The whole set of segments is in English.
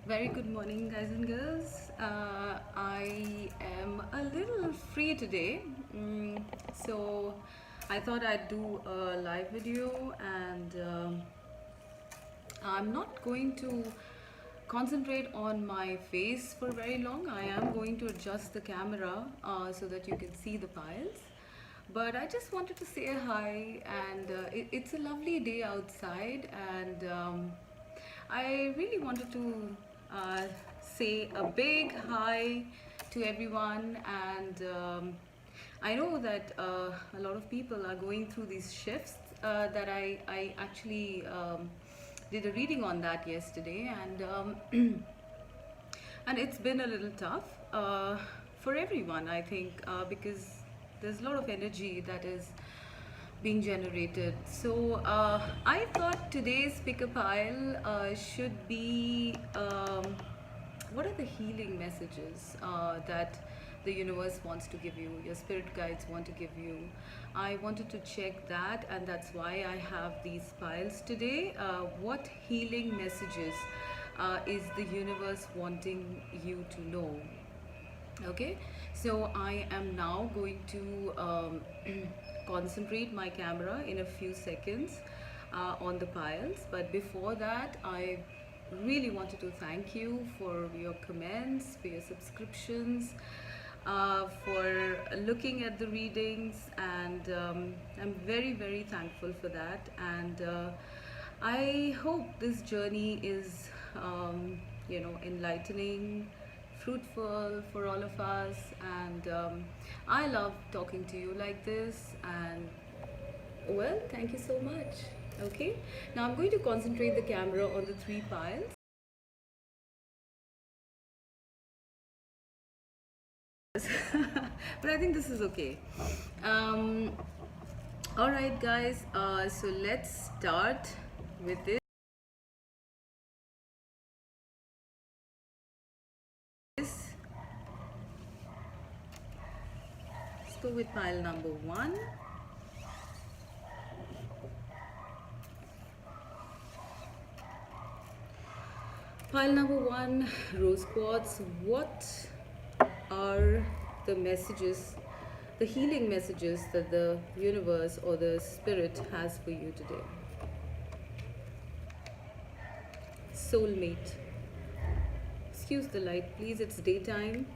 Very good morning, guys and girls. I am a little free today, so I thought I'd do a live video, and I'm not going to concentrate on my face for very long. I am going to adjust the camera so that you can see the piles. But I just wanted to say hi, and it's a lovely day outside, and I really wanted to uh, say a big hi to everyone, and I know that a lot of people are going through these shifts that I actually did a reading on that yesterday, and and it's been a little tough for everyone, I think, because there's a lot of energy that is being generated. So I thought today's pick a pile should be what are the healing messages that the universe wants to give you, your spirit guides want to give you. I wanted to check that, and that's why I have these piles today. What healing messages is the universe wanting you to know? Okay, so I am now going to concentrate my camera in a few seconds on the piles, but before that I really wanted to thank you for your comments, for your subscriptions, for looking at the readings, and I'm very thankful for that. And I hope this journey is enlightening, fruitful for all of us, and I love talking to you like this. And well, thank you so much. Okay, now I'm going to concentrate the camera on the three piles. But I think this is okay. um, all right, guys, so let's start with this. Let's go with pile number one. Pile number one, rose quartz. What are the messages, the healing messages that the universe or the spirit has for you today? Soulmate. Excuse the light, please, it's daytime,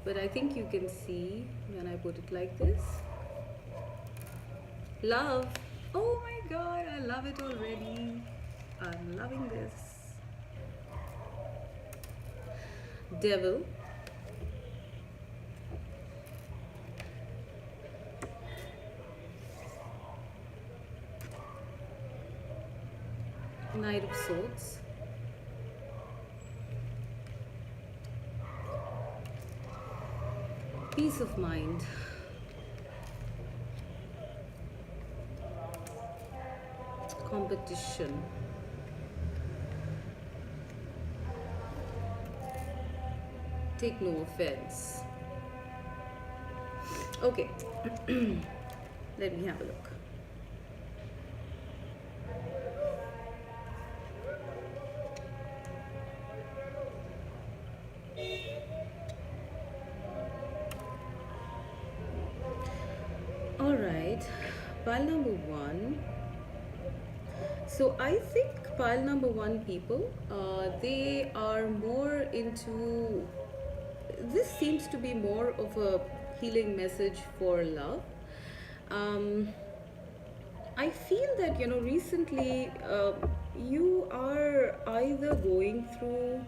but I think you can see when I put it like this. Love. Oh my god, I love it already. I'm loving this. Devil. Knight of Swords. Peace of mind. Competition. Take no offense. Okay, let me have a look. All right, pile number one. So I think pile number one people, they are more into, this seems to be more of a healing message for love. um, I feel that recently you are either going through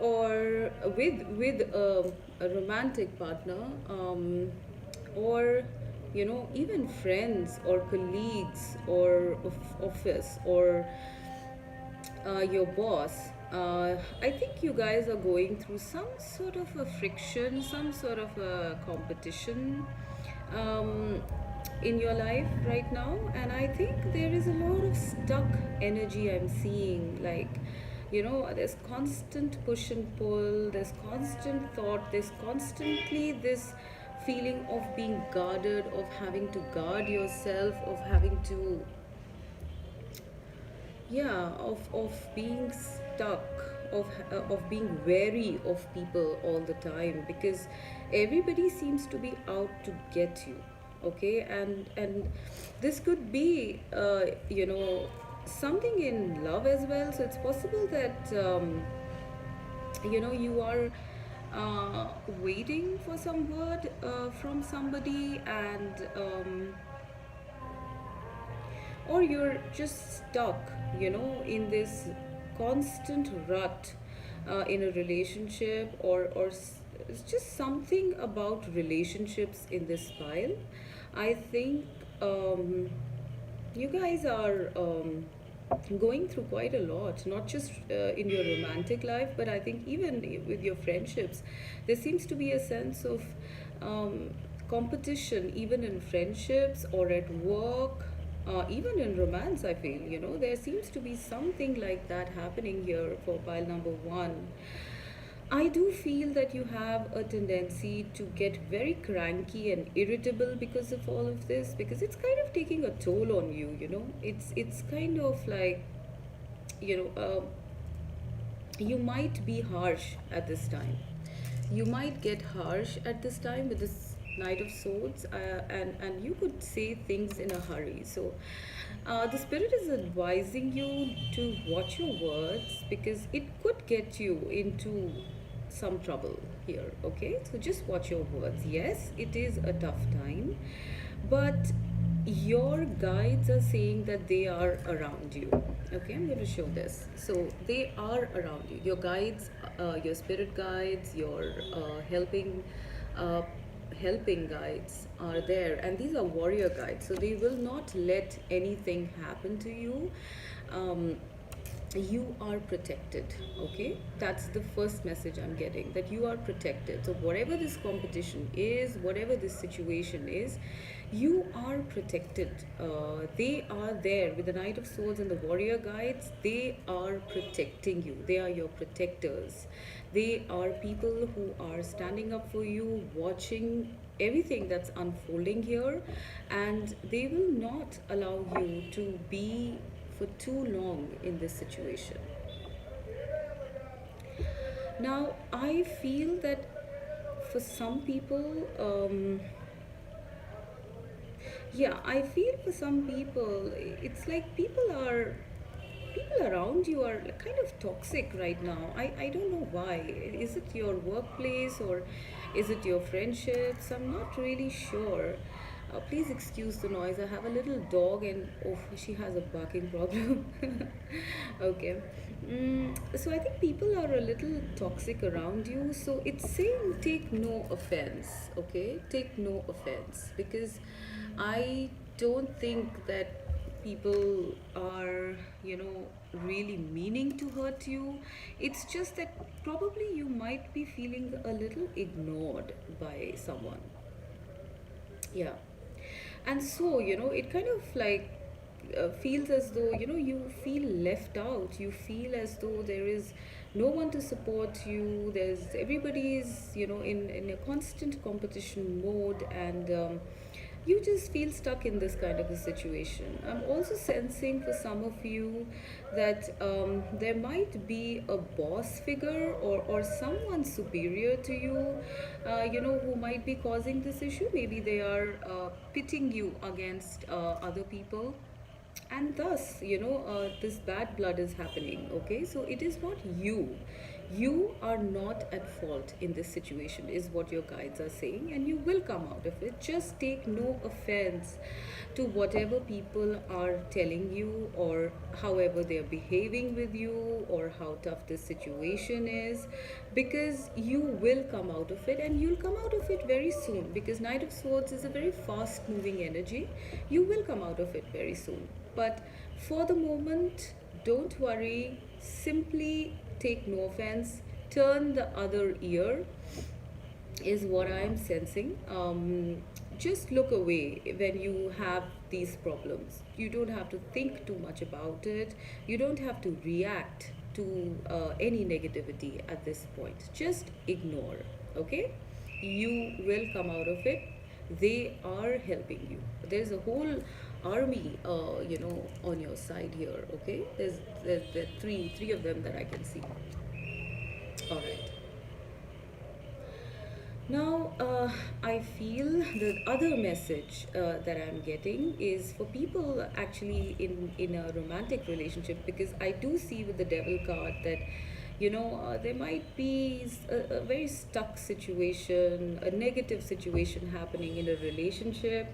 or with a romantic partner, or even friends or colleagues or of office, or your boss. I think you guys are going through some sort of a friction, some sort of a competition um, in your life right now, and I think there is a lot of stuck energy I'm seeing. Like, there's constant push and pull, there's constant thought, there's constantly this feeling of being guarded, of having to guard yourself, of having to, yeah, of being stuck, of being wary of people all the time, because everybody seems to be out to get you. Okay, and this could be something in love as well. So it's possible that you are waiting for some word from somebody, and or you're just stuck, in this constant rut in a relationship, or it's just something about relationships in this pile. I think you guys are going through quite a lot, not just in your romantic life, but I think even with your friendships, there seems to be a sense of um, competition, even in friendships or at work, even in romance. I feel, there seems to be something like that happening here for pile number one. I do feel that you have a tendency to get very cranky and irritable because of all of this, because it's kind of taking a toll on you. It's kind of like, you know, uh, you might be harsh at this time. You might get harsh at this time with this Knight of Swords, and you could say things in a hurry. So, the spirit is advising you to watch your words, because it could get you into some trouble here. Okay, so just watch your words. Yes, it is a tough time, but your guides are saying that they are around you. Okay, I'm going to show this. So they are around you. Your guides, your spirit guides, your uh, helping guides are there, and these are warrior guides. So they will not let anything happen to you. Um, you are protected. Okay, that's the first message I'm getting, that you are protected. So whatever this competition is, whatever this situation is, you are protected. They are there with the Knight of Swords and the warrior guides. They are protecting you. They are your protectors. They are people who are standing up for you, watching everything that's unfolding here, and they will not allow you to be for too long in this situation. Now, I feel that for some people, yeah, I feel for some people, it's like people around you are kind of toxic right now. I don't know why. Is it your workplace, or is it your friendships? I'm not really sure. Please excuse the noise. I have a little dog, and oh, she has a barking problem. Okay. So I think people are a little toxic around you. So it's saying take no offense. Okay, take no offense, because I don't think that people are, really meaning to hurt you. It's just that probably you might be feeling a little ignored by someone. Yeah. And so, it kind of like feels as though, you feel left out. You feel as though there is no one to support you. There's everybody is, in a constant competition mode, and you just feel stuck in this kind of a situation. I'm also sensing for some of you that there might be a boss figure, or someone superior to you, who might be causing this issue. Maybe they are pitting you against other people, and thus, this bad blood is happening. Okay, so it is not you are not at fault in this situation, is what your guides are saying, and you will come out of it. Just take no offense to whatever people are telling you, or however they are behaving with you, or how tough this situation is, because you will come out of it, and you'll come out of it very soon, because Knight of Swords is a very fast moving energy. You will come out of it very soon. But for the moment, don't worry. Simply take no offense. Turn the other ear, is what I'm sensing. Just look away when you have these problems. You don't have to think too much about it. You don't have to react to any negativity at this point. Just ignore. Okay? You will come out of it. They are helping you. There's a whole army, on your side here. Okay? There are three of them that I can see. All right. Now, I feel the other message that I'm getting is for people actually in a romantic relationship, because I do see with the devil card that, there might be a very stuck situation, a negative situation happening in a relationship.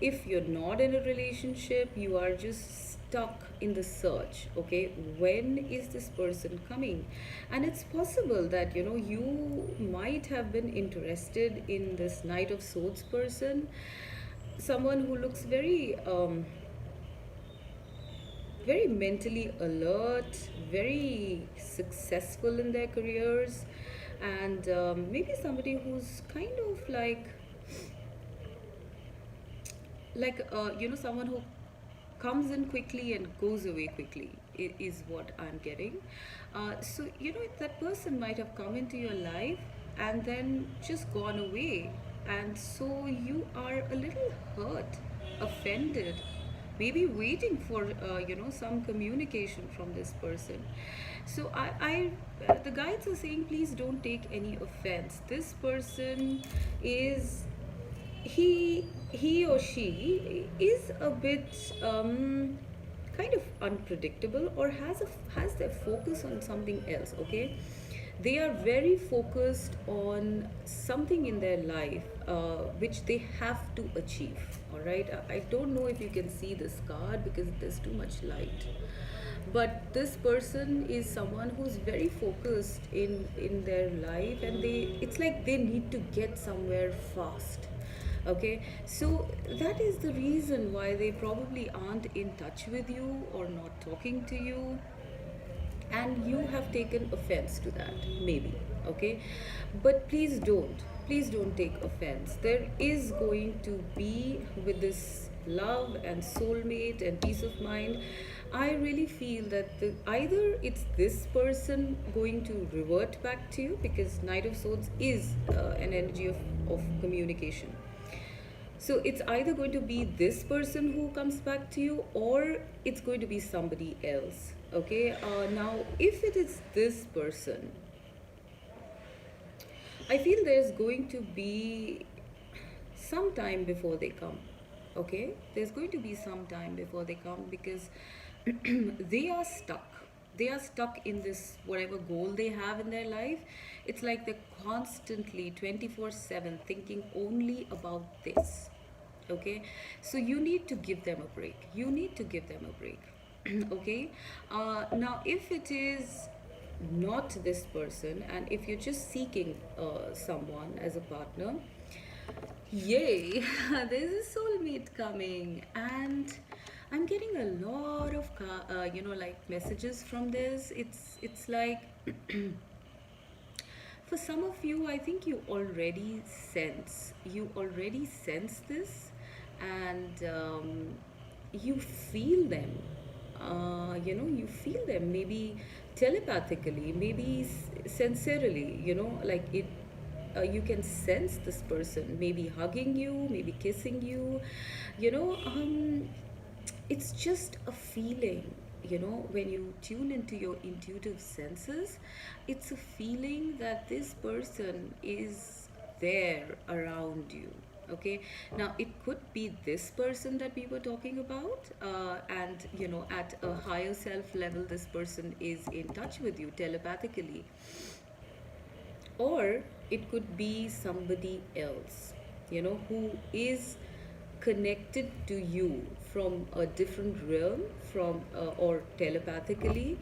If you're not in a relationship, you are just stuck in the search. Okay, when is this person coming? And it's possible that you might have been interested in this Knight of Swords person, someone who looks very mentally alert, very successful in their careers, and maybe somebody who's kind of someone who comes in quickly and goes away quickly, is what I'm getting. So that person might have come into your life and then just gone away, and so you are a little hurt, offended, maybe waiting for some communication from this person. So the guides are saying, please don't take any offense. This person is, he or she is a bit kind of unpredictable, or has their focus on something else. Okay, they are very focused on something in their life which they have to achieve. All right, I don't know if you can see this card because there's too much light, but this person is someone who's very focused in their life, and it's like they need to get somewhere fast. Okay, so that is the reason why they probably aren't in touch with you or not talking to you, and you have taken offense to that, maybe. Okay, but please don't take offense. There is going to be, with this love and soulmate and peace of mind, I really feel that either it's this person going to revert back to you, because Knight of Swords is an energy of communication. So it's either going to be this person who comes back to you, or it's going to be somebody else. Okay, now if it is this person, I feel there's going to be some time before they come. Okay, there's going to be some time before they come, because they are stuck. They are stuck in this whatever goal they have in their life. It's like they're constantly 24/7 thinking only about this. Okay, so you need to give them a break. You need to give them a break. Okay, now if it is not this person, and if you're just seeking someone as a partner, yay, there's a soulmate coming, and I'm getting a lot of like messages from this. It's like for some of you, I think you already sense this, and you feel them. You feel them, maybe telepathically, maybe sincerely. Like it. You can sense this person, maybe hugging you, maybe kissing you. You know, it's just a feeling. When you tune into your intuitive senses, it's a feeling that this person is there around you. Okay, now it could be this person that we were talking about, and at a higher self level, this person is in touch with you telepathically, or it could be somebody else, who is connected to you from a different realm, from or telepathically,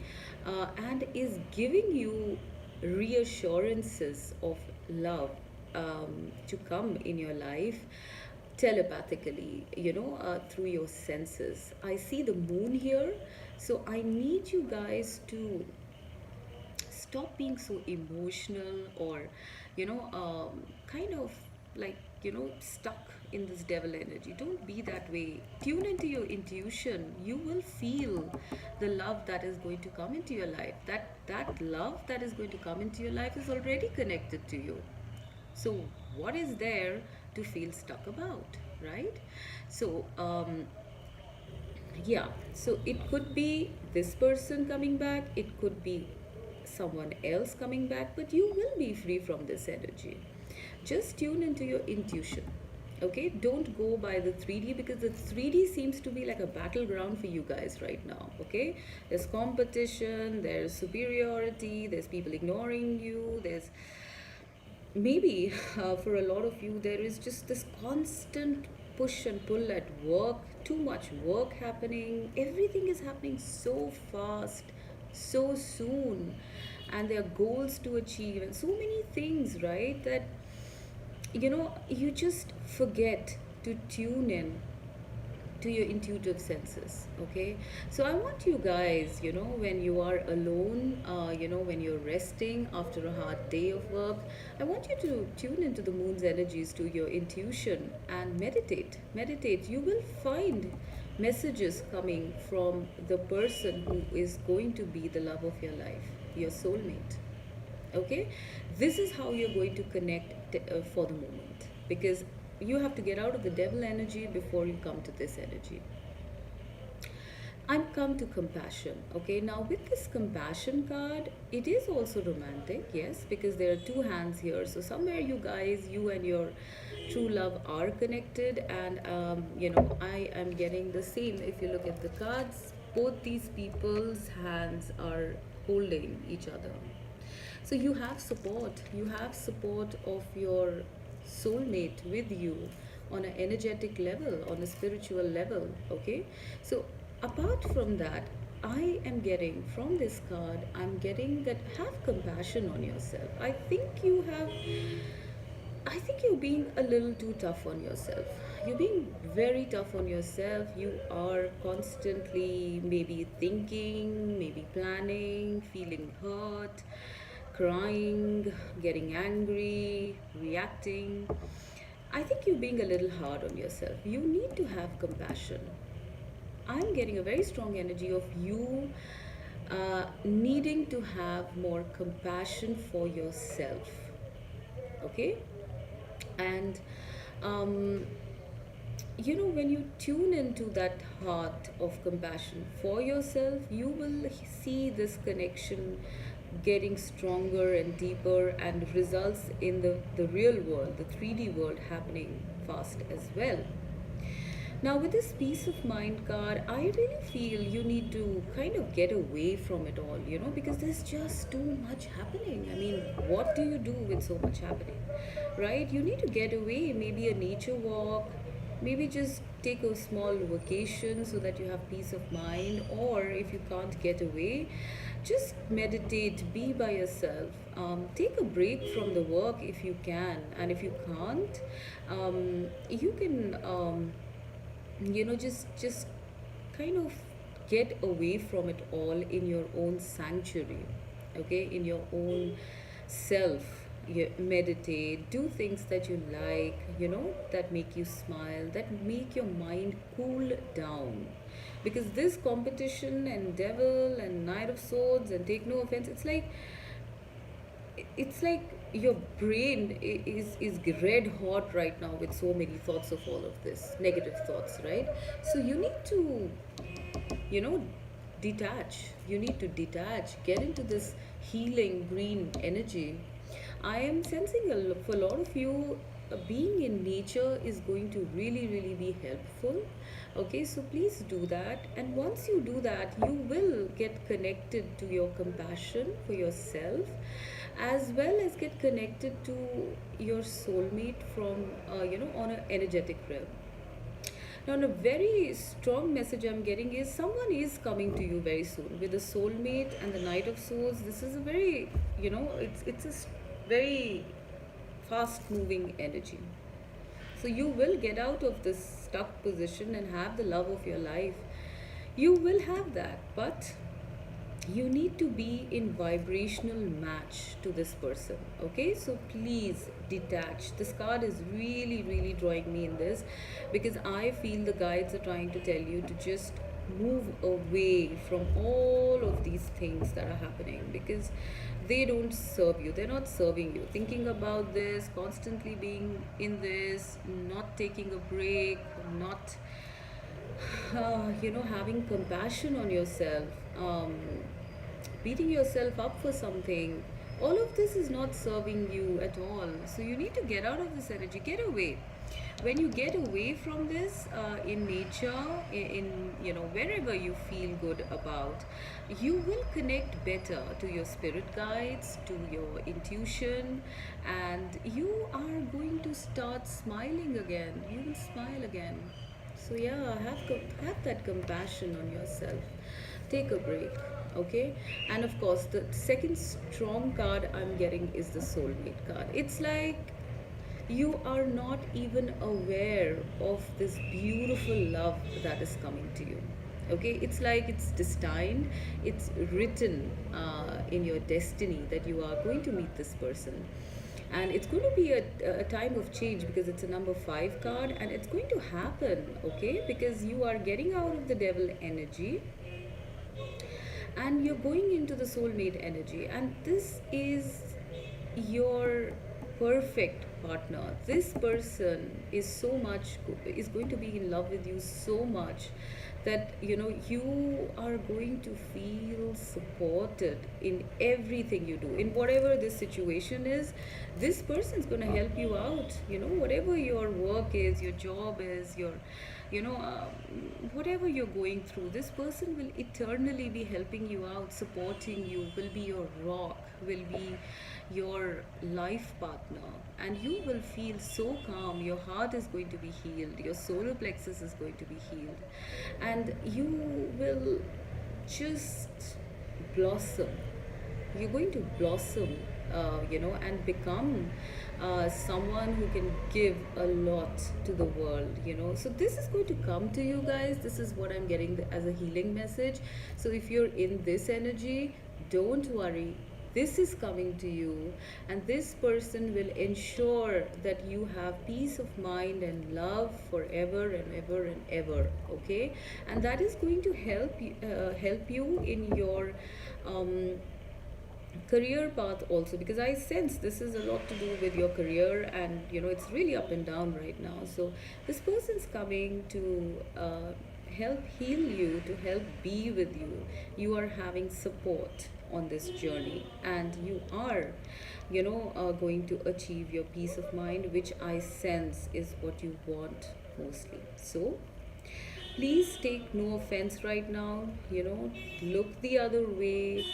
and is giving you reassurances of love to come in your life telepathically, through your senses. I see the moon here, so I need you guys to stop being so emotional, or kind of like stuck in this devil energy. Don't be that way. Tune into your intuition. You will feel the love that is going to come into your life. That love that is going to come into your life is already connected to you. So what is there to feel stuck about, right? So yeah, so it could be this person coming back, it could be someone else coming back, but you will be free from this energy. Just tune into your intuition. Okay, don't go by the 3D, because the 3D seems to be like a battleground for you guys right now. Okay, there's competition, there's superiority, there's people ignoring you, there's maybe for a lot of you there is just this constant push and pull at work, too much work happening, everything is happening so fast, so soon, and there are goals to achieve and so many things, right? That you just forget to tune in to your intuitive senses. Okay, so I want you guys, when you are alone, when you're resting after a hard day of work, I want you to tune into the moon's energies, to your intuition, and meditate. You will find messages coming from the person who is going to be the love of your life, your soulmate. Okay, this is how you're going to connect for the moment, because you have to get out of the devil energy before you come to this energy. I'm come to compassion. Okay, now with this compassion card, it is also romantic, yes, because there are two hands here. So somewhere you guys, you and your true love are connected, and I am getting the same. If you look at the cards, both these people's hands are holding each other. So you have support. You have support of your soulmate with you on an energetic level, on a spiritual level. Okay, so apart from that, I am getting from this card, I'm getting that have compassion on yourself. I think you're being a little too tough on yourself. You're being very tough on yourself. You are constantly maybe thinking, maybe planning, feeling hurt, crying, getting angry, reacting. I think you're being a little hard on yourself. You need to have compassion. I'm getting a very strong energy of you needing to have more compassion for yourself. Okay? And um, when you tune into that heart of compassion for yourself, you will see this connection getting stronger and deeper, and results in the real world, the 3D world, happening fast as well. Now, with this peace of mind card, I really feel you need to kind of get away from it all, because there's just too much happening. I mean, what do you do with so much happening, right? You need to get away, maybe a nature walk, maybe just take a small vacation so that you have peace of mind, or if you can't get away, just meditate, be by yourself, take a break from the work if you can, and if you can't, you can just kind of get away from it all in your own sanctuary. Okay, in your own self. You meditate, do things that you like, that make you smile, that make your mind cool down. Because this competition and devil and knight of swords, and take no offense, it's like your brain is red hot right now with so many thoughts of all of this negative thoughts, right? So you need to you know detach. You need to detach, get into this healing green energy. I am sensing for a lot of you, being in nature is going to really really be helpful. Okay, so please do that, and once you do that, you will get connected to your compassion for yourself, as well as get connected to your soulmate from on an energetic realm. Now, a very strong message I'm getting is someone is coming to you very soon with the soulmate and the Knight of Swords. This is a very, very fast moving energy. So you will get out of this stuck position and have the love of your life. You will have that, but you need to be in vibrational match to this person. Okay, so please detach. This card is really really drawing me in this, because I feel the guides are trying to tell you to just move away from all of these things that are happening, because they don't serve you. They're not serving you. Thinking about this, constantly being in this, not taking a break, not having compassion on yourself, beating yourself up for something. All of this is not serving you at all. So you need to get out of this energy, get away. When you get away from this in nature, in wherever you feel good about, you will connect better to your spirit guides, to your intuition, and you are going to start smiling again. You will smile again. So yeah, have that compassion on yourself. Take a break, okay? And of course, the second strong card I'm getting is the soulmate card. It's like you are not even aware of this beautiful love that is coming to you. Okay, it's like it's destined, it's written in your destiny that you are going to meet this person. And it's going to be a time of change because it's a number 5 card, and it's going to happen, okay? Because you are getting out of the devil energy and you're going into the soulmate energy, and this is your perfect partner. This person is so much is going to be in love with you so much that you are going to feel supported in everything you do, in whatever this situation is. This person is going to help you out, whatever your work is, your job is, your whatever you're going through, this person will eternally be helping you out, supporting you, will be your rock, will be your life partner, and you will feel so calm. Your heart is going to be healed, your solar plexus is going to be healed, and you will just blossom. You're going to blossom, and become someone who can give a lot to the world. So this is going to come to you guys. This is what I'm getting as a healing message. So if you're in this energy, don't worry. This is coming to you, and this person will ensure that you have peace of mind and love forever and ever and ever. Okay, and that is going to help you in your career path also, because I sense this is a lot to do with your career, and it's really up and down right now. So this person's coming to help heal you, to help be with you. You are having support on this journey, and you are going to achieve your peace of mind, which I sense is what you want mostly. So please take no offense right now. Look the other way.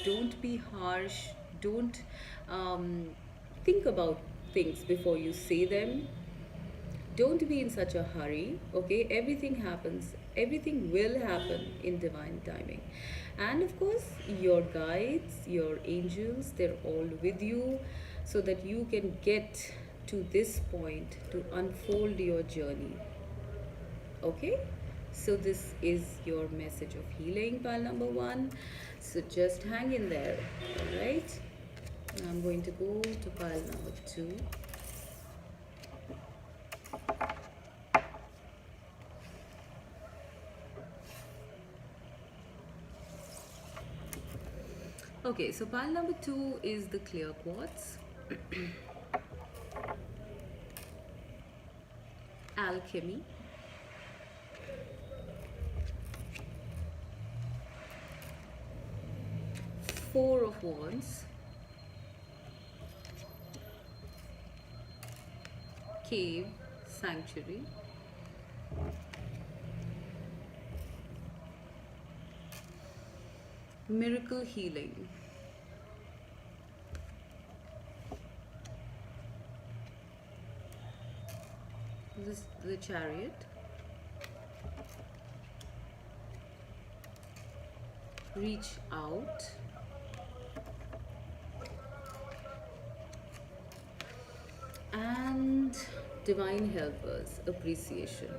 Don't be harsh. Don't um, think about things before you say them. Don't be in such a hurry. Okay, everything happens, everything will happen in divine timing. And of course, your guides, your angels, they're all with you, so that you can get to this point to unfold your journey. Okay, so this is your message of healing, pile number 1. So just hang in there. All right, now I'm going to go to pile number 2. Okay, so pile number 2 is the clear quartz. Alchemy. Four of Wands. Cave, Sanctuary. Miracle Healing. This the Chariot. Reach out. And Divine Helpers, Appreciation.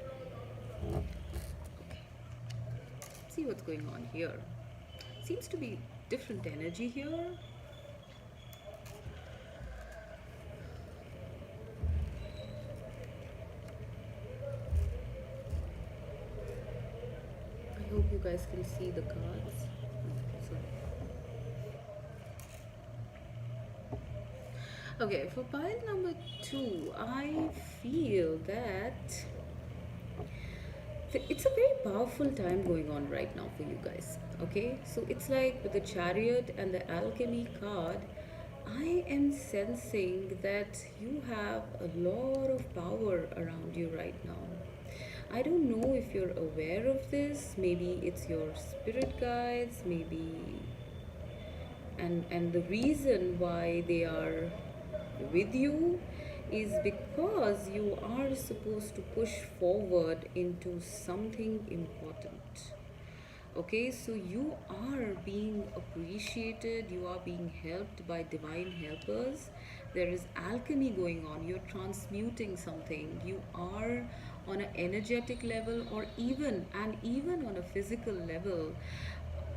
Okay. See what's going on here. Seems to be different energy here. I hope you guys can see the cards. Sorry. Okay, for pile number 2, I feel that It's a very powerful time going on right now for you guys. Okay, so it's like with the chariot and the alchemy card, I am sensing that you have a lot of power around you right now. I don't know if you're aware of this. Maybe it's your spirit guides, maybe, and the reason why they are with you is because you are supposed to push forward into something important. Okay, so you are being appreciated, you are being helped by divine helpers. There is alchemy going on, you're transmuting something, you are on an energetic level, or even on a physical level,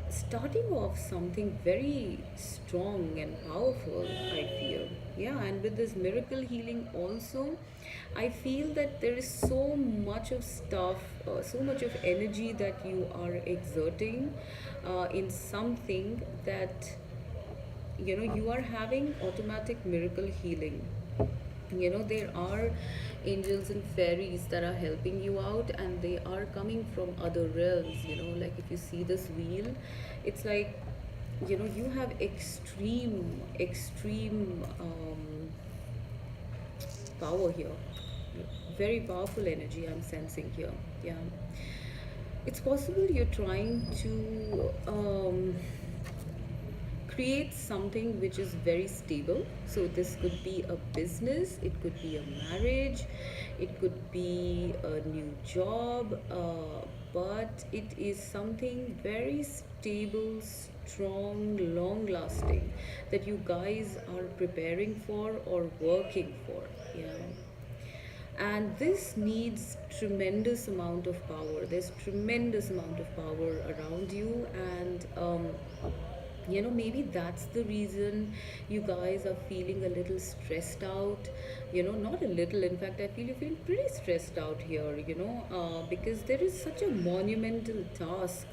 starting off something very strong and powerful, I feel. Yeah, and with this miracle healing also, I feel that there is so much of stuff, so much of energy that you are exerting in something that, you are having automatic miracle healing. There are angels and fairies that are helping you out, and they are coming from other realms. Like if you see this wheel, it's like, you have extreme power here. Very powerful energy I'm sensing here. Yeah, it's possible you're trying to create something which is very stable. So this could be a business, it could be a marriage, it could be a new job, but it is something very stable, strong, long lasting, that you guys are preparing for or working for. Yeah, and this needs tremendous amount of power. There's tremendous amount of power around you, and maybe that's the reason you guys are feeling a little stressed out. Not a little, in fact I feel you feel pretty stressed out here, because there is such a monumental task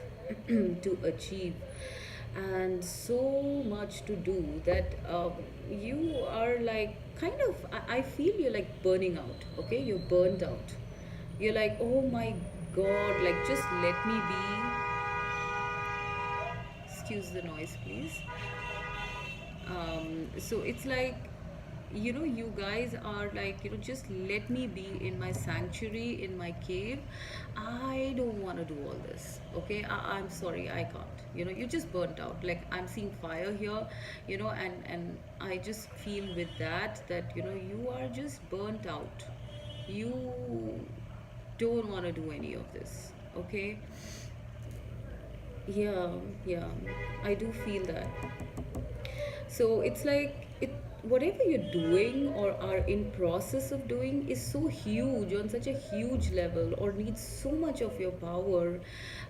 to achieve, and so much to do that you are like kind of, I feel you're like burning out. Okay, you're burnt out. You're like, oh my god, like just let me be. Excuse the noise, please. So it's like, you guys are like, just let me be in my sanctuary, in my cave. I don't want to do all this. Okay, I'm sorry, I can't. You're just burnt out. Like I'm seeing fire here, and I just feel with that you are just burnt out. You don't want to do any of this. Okay. Yeah, yeah, I do feel that. So it's like whatever you're doing or are in process of doing is so huge, on such a huge level, or needs so much of your power,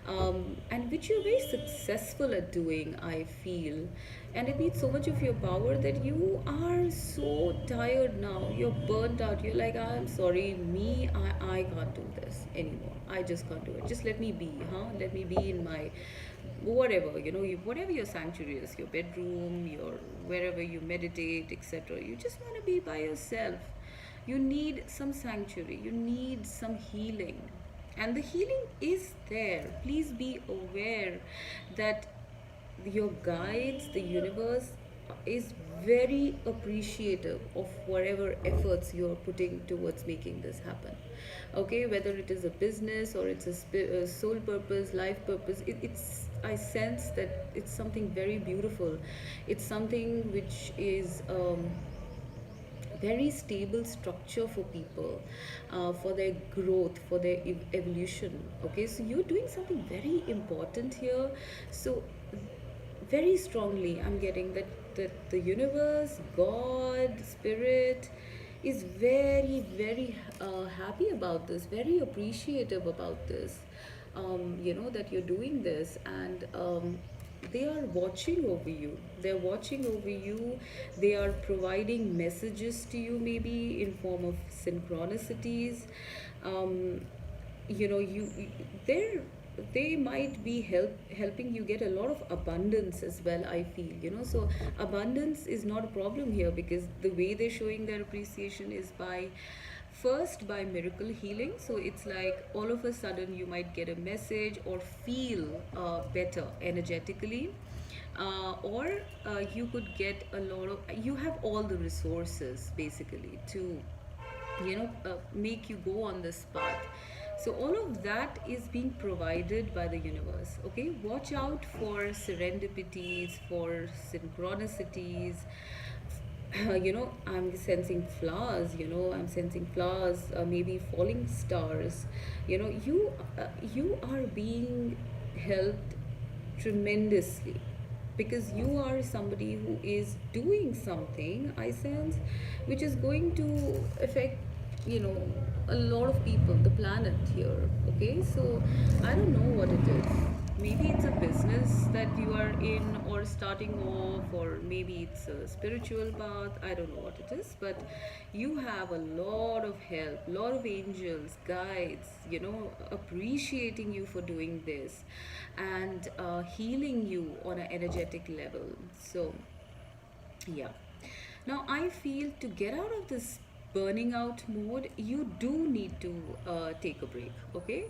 and which you're very successful at doing, I feel. And it needs so much of your power that you are so tired now. You're burnt out. You're like, I'm sorry, I can't do this anymore. I just can't do it. Just let me be, huh? Let me be in my whatever, whatever your sanctuary is, your bedroom, your wherever you meditate, etc. You just want to be by yourself. You need some sanctuary, you need some healing, and the healing is there. Please be aware that your guides, the universe, is very appreciative of whatever efforts you're putting towards making this happen. Okay, whether it is a business or it's a soul purpose, life purpose, I sense that it's something very beautiful. It's something which is very stable structure for people, for their growth, for their evolution. Okay, so you're doing something very important here. So very strongly I'm getting that the universe, god, spirit, is very very happy about this, very appreciative about this, that you're doing this, and they are watching over you, they're watching over you. They are providing messages to you, maybe in form of synchronicities. um, they're they might be helping you get a lot of abundance as well, I feel. So abundance is not a problem here, because the way they're showing their appreciation is by First, by miracle healing. So it's like all of a sudden you might get a message or feel better energetically. Or you could get a lot of, you have all the resources basically to make you go on this path. So all of that is being provided by the universe. Okay, watch out for serendipities, for synchronicities. I'm sensing flowers, I'm sensing flowers, maybe falling stars. You are being helped tremendously because you are somebody who is doing something, I sense, which is going to affect, you know a lot of people, the planet here. Okay, so I don't know what it is. Maybe it's a business that you are in or starting off, or maybe it's a spiritual path. I don't know what it is, but you have a lot of help, lot of angels, guides, appreciating you for doing this, and healing you on an energetic level. So yeah. Now, I feel to get out of this burning out mode, you do need to take a break, okay?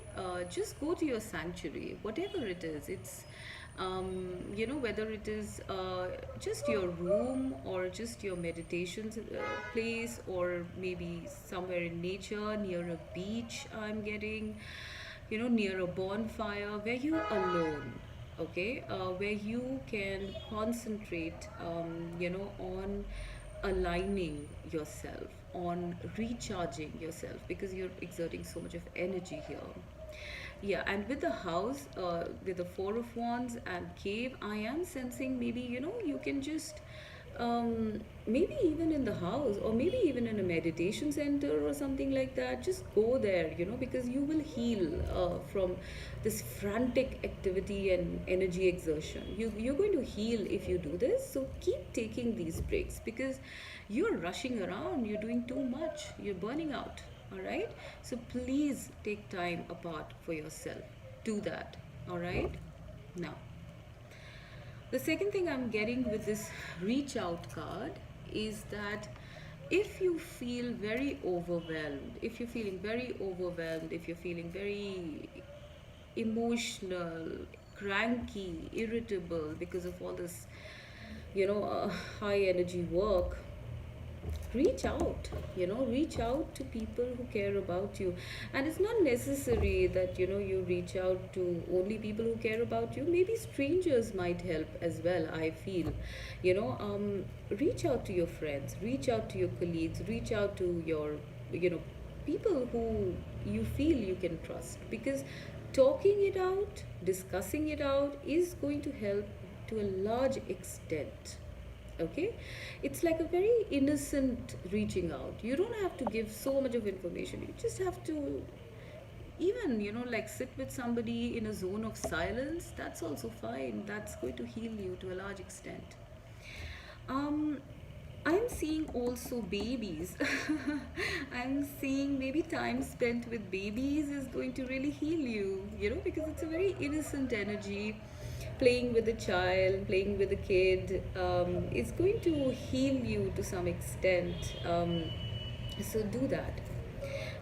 Just go to your sanctuary, whatever it is. Whether it is just your room or just your meditation place, or maybe somewhere in nature, near a beach, I'm getting, near a bonfire where you're alone, okay, where you can concentrate, on aligning yourself, on recharging yourself, because you're exerting so much of energy here. Yeah, and with the house, with the Four of Wands and cave, I am sensing maybe, you can just, maybe even in the house, or maybe even in a meditation center or something like that, just go there, because you will heal from this frantic activity and energy exertion. You're going to heal if you do this. So keep taking these breaks, because you're rushing around, you're doing too much, you're burning out. All right, so please take time apart for yourself. Do that. All right. Now, the second thing I'm getting with this reach out card is that if you feel very overwhelmed, if you're feeling very overwhelmed, if you're feeling very emotional, cranky, irritable because of all this, high energy work, reach out to people who care about you. And it's not necessary that you reach out to only people who care about you. Maybe strangers might help as well, I feel. Reach out to your friends, reach out to your colleagues, reach out to your, people who you feel you can trust, because talking it out, discussing it out is going to help to a large extent. Okay, it's like a very innocent reaching out. You don't have to give so much of information. You just have to, even, like, sit with somebody in a zone of silence. That's also fine. That's going to heal you to a large extent. um I'm seeing also babies. I'm seeing maybe time spent with babies is going to really heal you, because it's a very innocent energy. Playing with a child, playing with a kid, is going to heal you to some extent. So do that.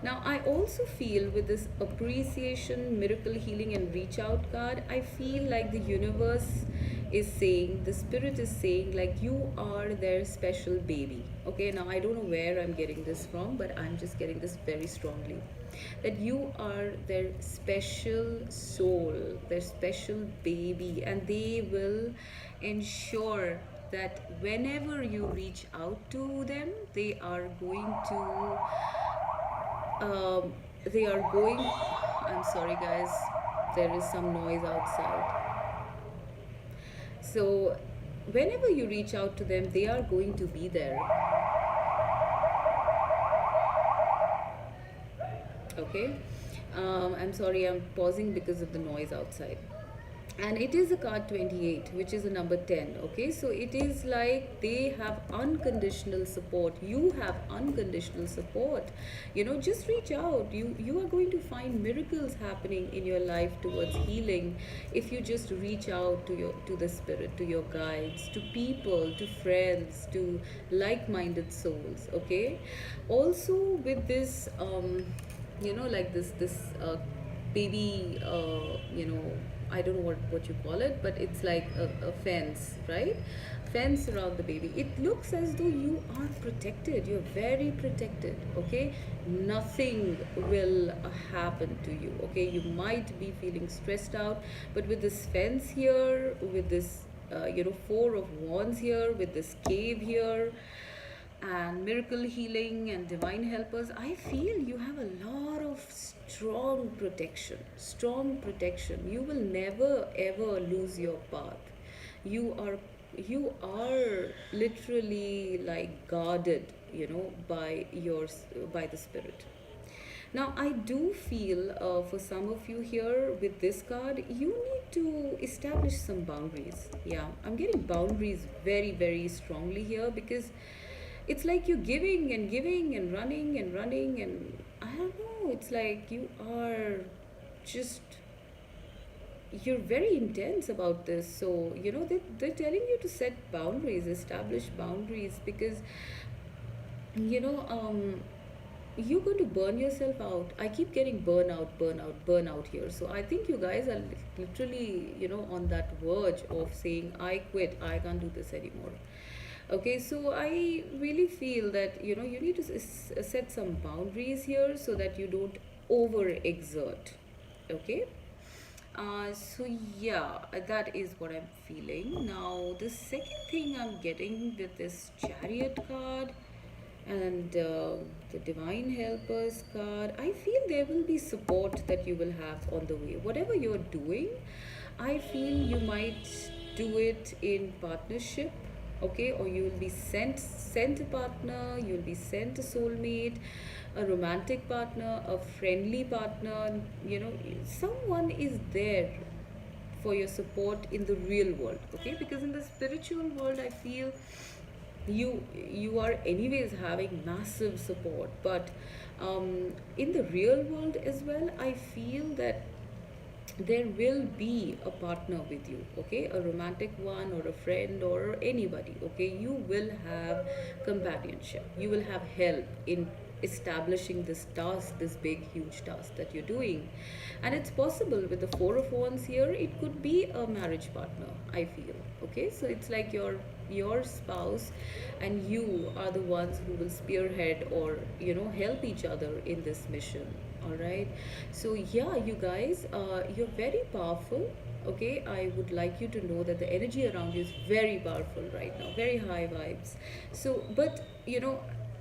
Now, I also feel with this appreciation, miracle healing, and reach out card, I feel like the universe is saying, the spirit is saying, like, you are their special baby. Okay, now I don't know where I'm getting this from, but I'm just getting this very strongly. That you are their special soul, their special baby, and they will ensure that whenever you reach out to them, um, they are going. I'm sorry, guys. There is some noise outside. So, whenever you reach out to them, they are going to be there. Okay. I'm sorry. I'm pausing because of the noise outside. and it is a card 28, which is a number 10. Okay, so it is like they have unconditional support, you have unconditional support. Just reach out. You are going to find miracles happening in your life towards healing if you just reach out to the spirit, to your guides, to people, to friends, to like-minded souls. Okay, also with this like this baby, I don't know what you call it, but it's like a fence, right? Fence around the baby. It looks as though you are protected, you're very protected. Okay, nothing will happen to you. Okay, you might be feeling stressed out, but with this fence here, with this four of wands here, with this cave here, and miracle healing and divine helpers, I feel you have a lot of strong protection. Strong protection. You will never ever lose your path. You are literally like guarded, by the spirit. Now, I do feel for some of you here with this card, you need to establish some boundaries. Yeah, I'm getting boundaries very, very strongly here, because it's like you're giving and giving and running, and I don't know, it's like you are just, you're very intense about this. So, they're telling you to set boundaries, establish boundaries, because, you know, um, you're going to burn yourself out. I keep getting burnout here. So I think you guys are literally, on that verge of saying, I quit, I can't do this anymore. Okay, so I really feel that, you need to set some boundaries here so that you don't overexert. Okay, so yeah, that is what I'm feeling. Now, the second thing I'm getting with this chariot card and the divine helpers card, I feel there will be support that you will have on the way. Whatever you're doing, I feel you might do it in partnership. Okay, or you will be sent a partner, you'll be sent a soulmate, a romantic partner, a friendly partner. Someone is there for your support in the real world. Okay, because in the spiritual world, I feel you are anyways having massive support, but in the real world as well, I feel that there will be a partner with you. Okay, a romantic one or a friend or anybody. Okay, you will have companionship, you will have help in establishing this task, this big huge task that you're doing. And it's possible with the four of wands here, it could be a marriage partner, I feel. Okay, so it's like your spouse and you are the ones who will spearhead or help each other in this mission. All right, so yeah, you guys, you're very powerful. Okay, I would like you to know that the energy around you is very powerful right now, very high vibes. So, but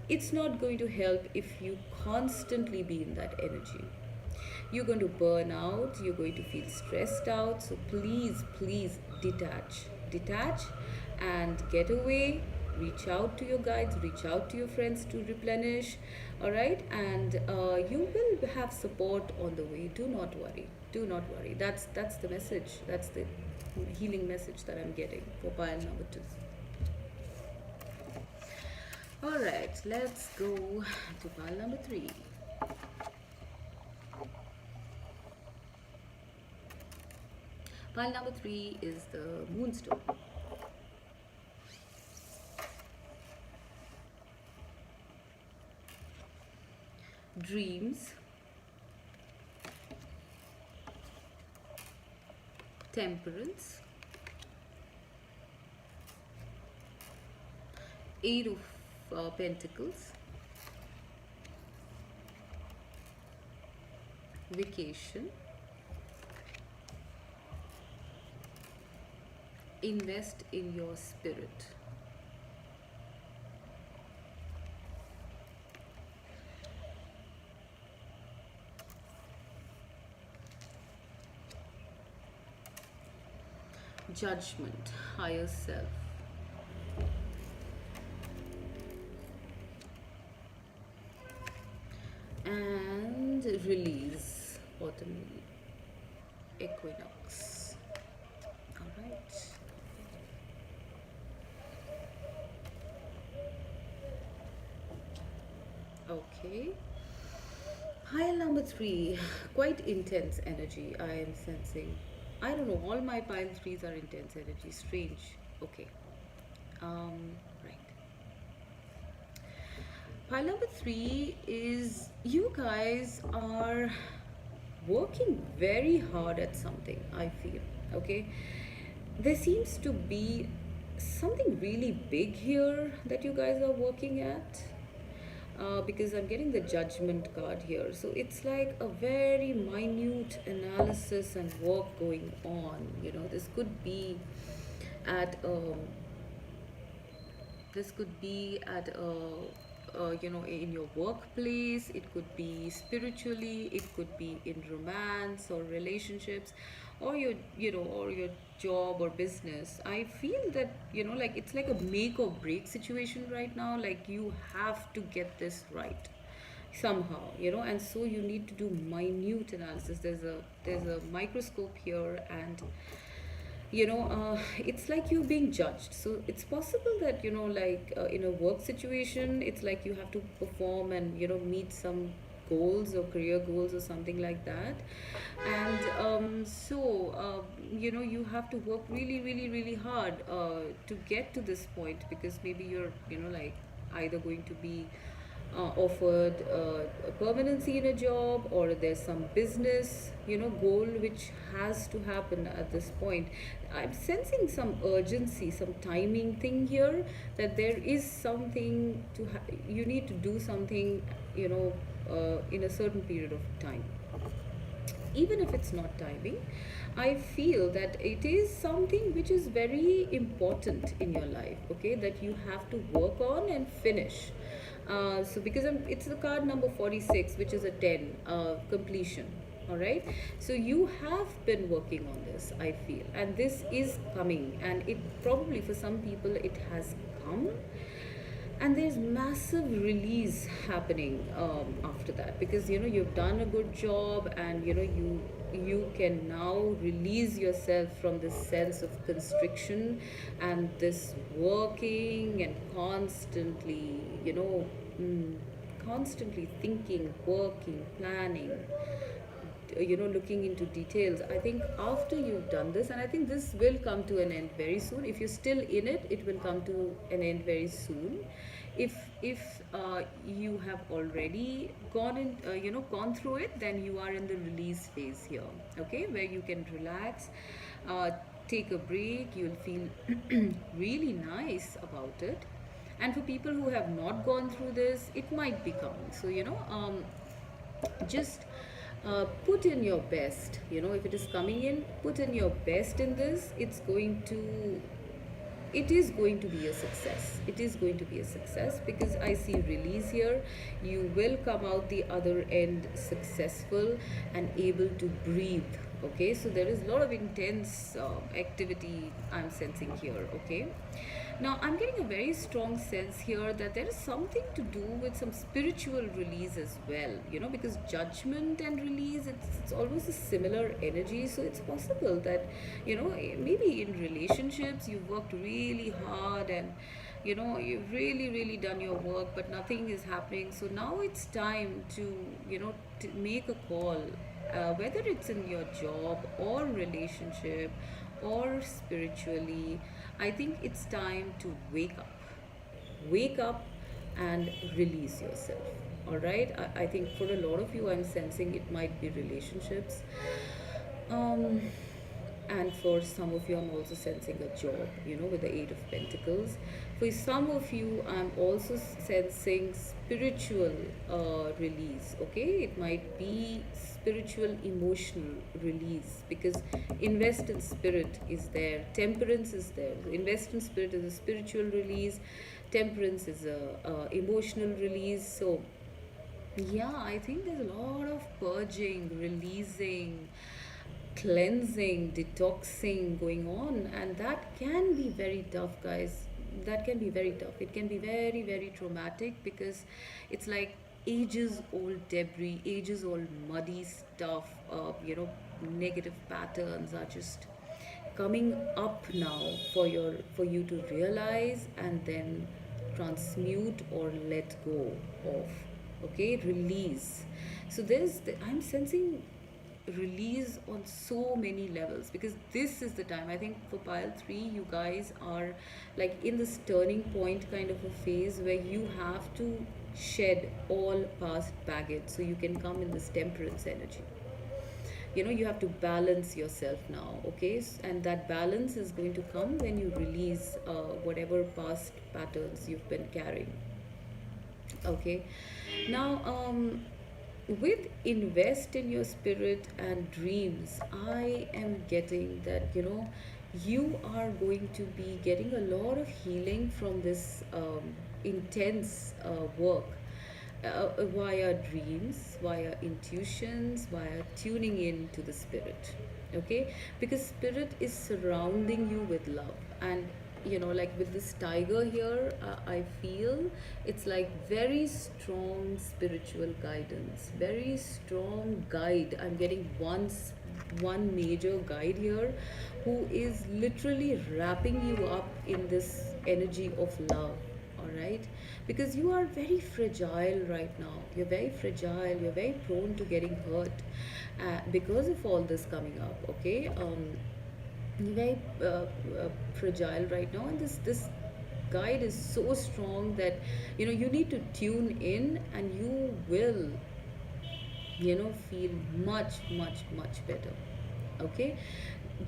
it's not going to help if you constantly be in that energy. You're going to burn out, you're going to feel stressed out. So please detach and get away. Reach out to your guides, reach out to your friends to replenish. All right, and you will have support on the way. Do not worry. That's the message, that's the healing message that I'm getting for pile number 2. All right, let's go to pile number 3. Pile number 3 is the moonstone. Dreams, temperance, eight of pentacles, vacation, invest in your spirit. Judgment, higher self. And release, autumn equinox. Okay. Pile number three, quite intense energy I am sensing. I don't know, all my pile threes are intense energy. Strange. Okay. Right. Pile number three is you guys are working very hard at something, I feel. Okay. There seems to be something really big here that you guys are working at. Because I'm getting the judgment card here. So it's like a very minute analysis and work going on. This could be at this could be at in your workplace. It could be spiritually. It could be in romance or relationships, or your job or business. I feel that like it's like a make or break situation right now. Like you have to get this right somehow, and so you need to do minute analysis. There's a microscope here, and it's like you being judged. So it's possible that like in a work situation, it's like you have to perform and meet some goals or career goals or something like that. And you have to work really, really, really hard to get to this point, because maybe you're like either going to be offered a permanency in a job, or there's some business goal which has to happen at this point. I'm sensing some urgency, some timing thing here, that there is something you need to do something in a certain period of time. Even if it's not timing, I feel that it is something which is very important in your life, okay, that you have to work on and finish. So because it's the card number 46, which is a 10, completion. All right. So you have been working on this, I feel, and this is coming, and it probably for some people it has come, and there's massive release happening after that, because you've done a good job, and you can now release yourself from this sense of constriction and this working and constantly constantly thinking, working, planning, looking into details. I think after you've done this, and I think this will come to an end very soon. If you're still in it, it will come to an end very soon. If you have already gone through it, then you are in the release phase here, okay, where you can relax, uh, take a break. You'll feel really nice about it. And for people who have not gone through this, it might be coming. So just put in your best. If it is coming in, put in your best in this. It is going to be a success. It is going to be a success, because I see release here. You will come out the other end successful and able to breathe. Okay, so there is a lot of intense activity I'm sensing here. Okay, now I'm getting a very strong sense here that there is something to do with some spiritual release as well, because judgment and release, it's almost a similar energy. So it's possible that maybe in relationships you've worked really hard, and you've really, really done your work, but nothing is happening. So now it's time to make a call, whether it's in your job or relationship or spiritually. I think it's time to wake up and release yourself. All right. I think for a lot of you, I'm sensing it might be relationships. Um, and for some of you, I'm also sensing a job, with the Eight of Pentacles. For some of you, I'm also sensing spiritual release, okay? It might be spiritual emotional release, because invest in spirit is there, temperance is there. Invest in spirit is a spiritual release, temperance is a emotional release. So yeah, I think there's a lot of purging, releasing, cleansing, detoxing going on, and that can be very tough, guys. That can be very tough. It can be very, very traumatic, because it's like ages old debris, ages old muddy stuff, negative patterns are just coming up now for you to realize and then transmute or let go of. Okay, release. So I'm sensing release on so many levels, because this is the time, I think, for pile 3 you guys are like in this turning point kind of a phase where you have to shed all past baggage so you can come in this temperance energy. You have to balance yourself now, okay? And that balance is going to come when you release whatever past patterns you've been carrying, okay? Now, with invest in your spirit and dreams, I am getting that, you are going to be getting a lot of healing from this intense work, via dreams, via intuitions, via tuning in to the spirit. Okay? Because spirit is surrounding you with love. And like with this tiger here, I feel it's like very strong spiritual guidance, very strong guide. I'm getting one major guide here who is literally wrapping you up in this energy of love. All right, because you are very fragile right now, you're very fragile, you're very prone to getting hurt because of all this coming up, okay? You're very fragile right now, and this guide is so strong that you need to tune in, and you will feel much much better, okay?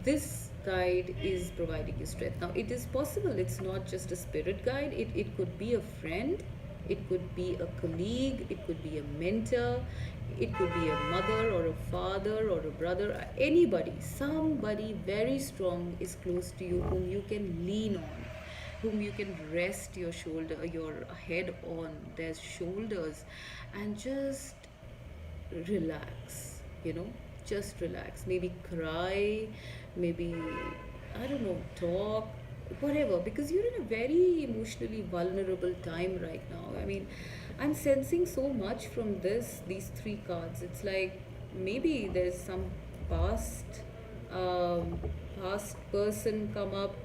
This guide is providing you strength. Now it is possible it's not just a spirit guide, it could be a friend, it could be a colleague, it could be a mentor, it could be a mother or a father or a brother, anybody, somebody very strong is close to you whom you can lean on, whom you can rest your head on their shoulders, and just relax, just relax. Maybe cry, maybe, I don't know, talk, whatever, because you're in a very emotionally vulnerable time right now. I mean, I'm sensing so much from these 3 cards. It's like maybe there's some past um, past person come up,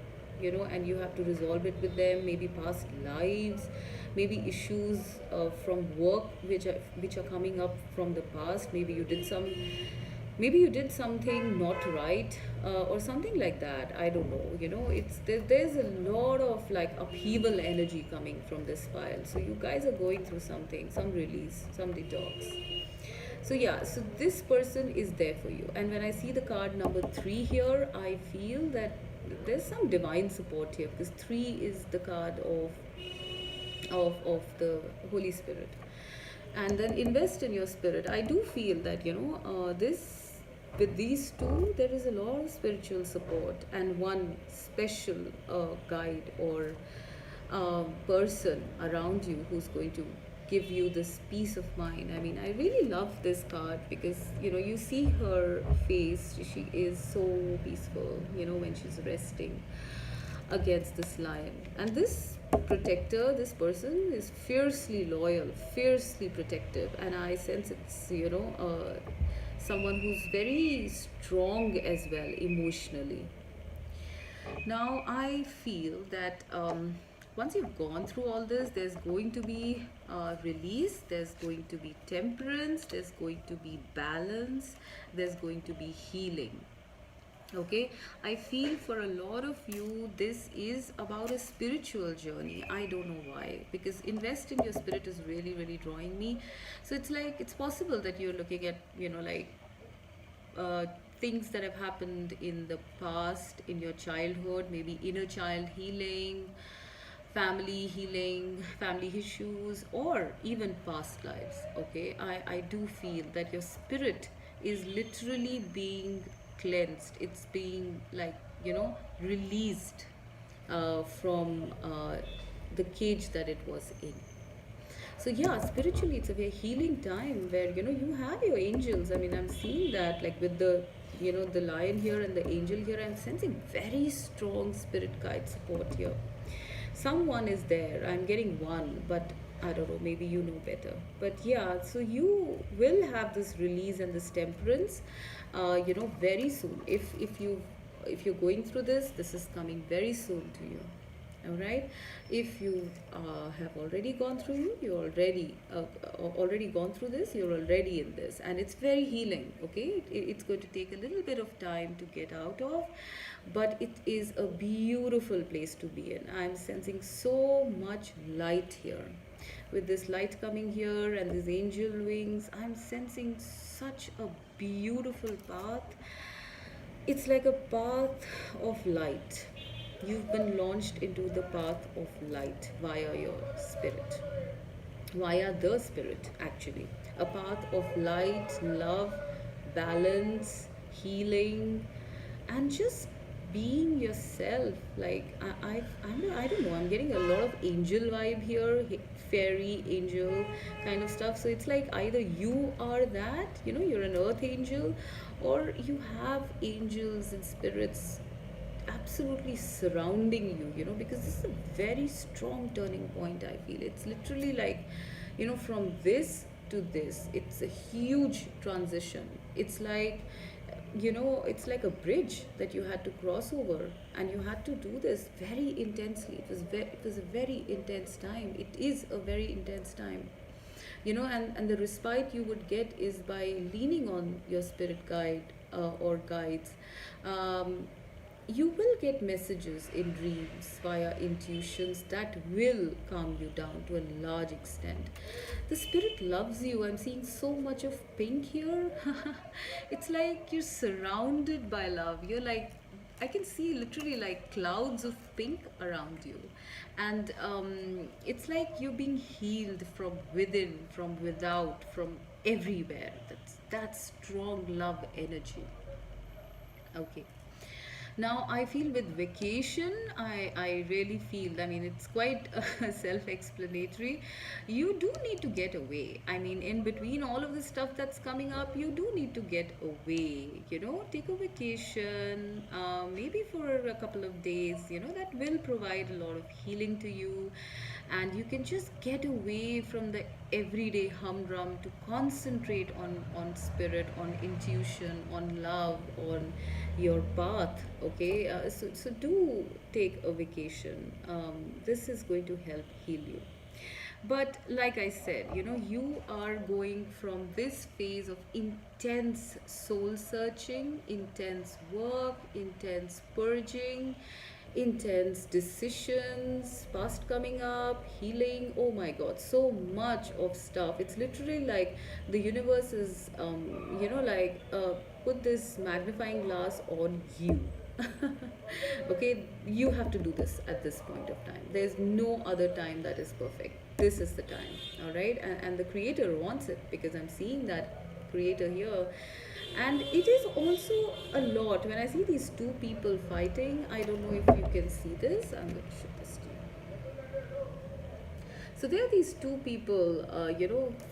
and you have to resolve it with them. Maybe past lives, maybe issues from work which are coming up from the past. Maybe you did something not right, or something like that. I don't know. There's a lot of like upheaval energy coming from this file. So you guys are going through something, some release, some detox. So yeah, so this person is there for you. And when I see the card number 3 here, I feel that there's some divine support here, because 3 is the card of the Holy Spirit. And then invest in your spirit. I do feel that this with these two there is a lot of spiritual support, and one special guide or person around you who's going to give you this peace of mind. I mean, I really love this card because you see her face, she is so peaceful, when she's resting against this lion. And this protector, this person is fiercely loyal, fiercely protective, and I sense it's someone who's very strong as well emotionally. Now I feel that once you've gone through all this, there's going to be release, there's going to be temperance, there's going to be balance, there's going to be healing. Okay, I feel for a lot of you this is about a spiritual journey. I don't know why, because invest in your spirit is really drawing me. So it's like it's possible that you're looking at like uh, things that have happened in the past, in your childhood, maybe inner child healing, family healing, family issues, or even past lives. Okay, I do feel that your spirit is literally being cleansed, it's being like released from the cage that it was in. So yeah, spiritually it's a very healing time where you have your angels. I mean, I'm seeing that like with the the lion here and the angel here, I'm sensing very strong spirit guide support here. Someone is there, I'm getting one, but I don't know, maybe you know better. But yeah, so you will have this release and this temperance very soon. If you're going through this is coming very soon to you. All right, if you have already gone through you already gone through this, you're already in this, and it's very healing. Okay, it's going to take a little bit of time to get out of, but it is a beautiful place to be in. I'm sensing so much light here. With this light coming here and these angel wings, I'm sensing such a beautiful path. It's like a path of light. You've been launched into the path of light via your spirit, via the spirit, actually. A path of light, love, balance, healing, and just being yourself. Like, I don't know, I'm getting a lot of angel vibe here, fairy angel kind of stuff. So it's like either you are that, you're an earth angel, or you have angels and spirits absolutely surrounding you, because this is a very strong turning point. I feel it's literally like, from this to this, it's a huge transition. It's like, it's like a bridge that you had to cross over, and you had to do this very intensely. It was a very intense time. It is a very intense time, and the respite you would get is by leaning on your spirit guide, or guides. um, you will get messages in dreams via intuitions that will calm you down to a large extent. The spirit loves you. I'm seeing so much of pink here. It's like you're surrounded by love. You're like, I can see literally like clouds of pink around you. And it's like you're being healed from within, from without, from everywhere. That strong love energy. Okay. Now, I feel with vacation, I really feel, I mean, it's quite self explanatory. You do need to get away. I mean, in between all of the stuff that's coming up, you do need to get away, take a vacation, maybe for a couple of days, that will provide a lot of healing to you. And you can just get away from the everyday humdrum to concentrate on spirit, on intuition, on love, on your path. Okay, so do take a vacation. This is going to help heal you. But like I said, you are going from this phase of intense soul searching, intense work, intense purging, intense decisions, past coming up, healing. Oh my God, so much of stuff. It's literally like the universe is, like, put this magnifying glass on you. Okay, you have to do this at this point of time. There's no other time that is perfect. This is the time. All right, and the creator wants it, because I'm seeing that creator here. And it is also a lot when I see these two people fighting. I don't know if you can see this. I'm going to show this to you. So there are these two people,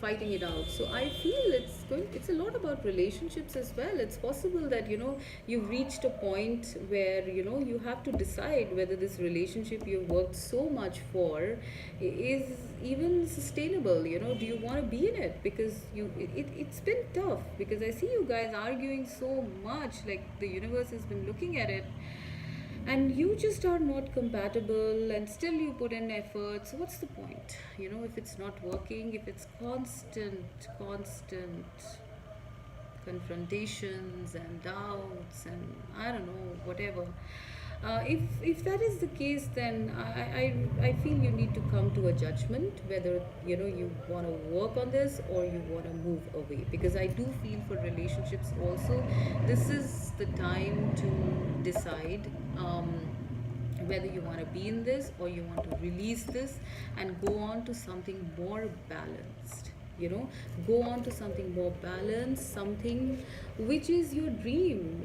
fighting it out. So I feel it's a lot about relationships as well. It's possible that, you've reached a point where, you have to decide whether this relationship you've worked so much for is even sustainable. Do you want to be in it? Because it's been tough, because I see you guys arguing so much, like the universe has been looking at it, and you just are not compatible, and still you put in effort. So what's the point, if it's not working, if it's constant confrontations and doubts, and I don't know, whatever. If that is the case, then I feel you need to come to a judgment whether, you want to work on this or you want to move away. Because I do feel for relationships also, this is the time to decide, whether you want to be in this or you want to release this and go on to something more balanced. Go on to something more balanced, something which is your dream.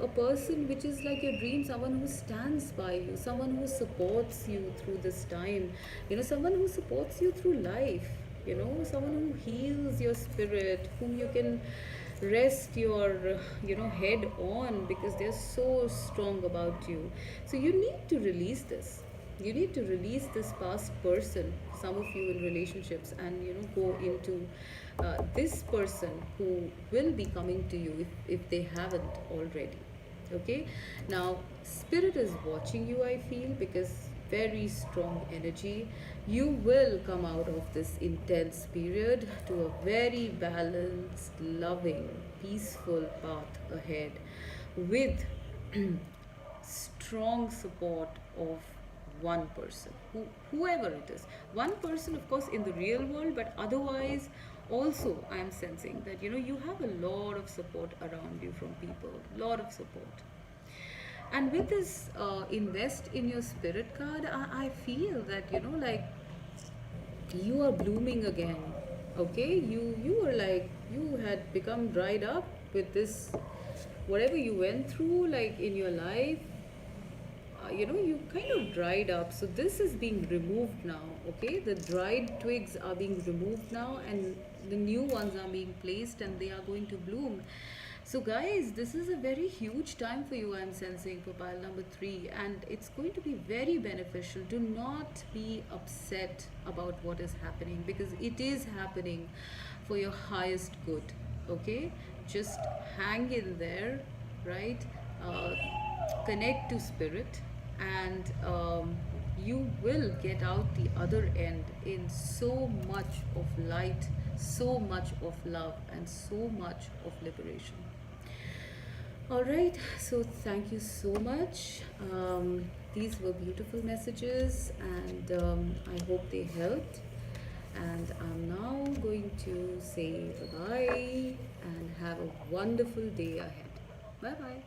A person which is like your dream, someone who stands by you, someone who supports you through this time, someone who supports you through life, someone who heals your spirit, whom you can rest your head on, because they're so strong about you. So you need to release this. You need to release this past person, some of you in relationships, and go into this person who will be coming to you if they haven't already. Okay, now spirit is watching you, I feel, because very strong energy. You will come out of this intense period to a very balanced, loving, peaceful path ahead with strong support of one person, whoever it is. One person, of course, in the real world, but otherwise, also, I am sensing that you have a lot of support around you from people, lot of support. And with this invest in your spirit card, I feel that like you are blooming again. Okay, you were like you had become dried up with this whatever you went through like in your life. You kind of dried up. So this is being removed now. Okay, the dried twigs are being removed now, and the new ones are being placed, and they are going to bloom. So, guys, this is a very huge time for you, I'm sensing, for pile number three, and it's going to be very beneficial. Do not be upset about what is happening, because it is happening for your highest good. Okay, just hang in there, right? Uh, Connect to spirit, and you will get out the other end in so much of light, so much of love, and so much of liberation. All right, so thank you so much. These were beautiful messages, and I hope they helped. And I'm now going to say bye bye and have a wonderful day ahead. Bye bye.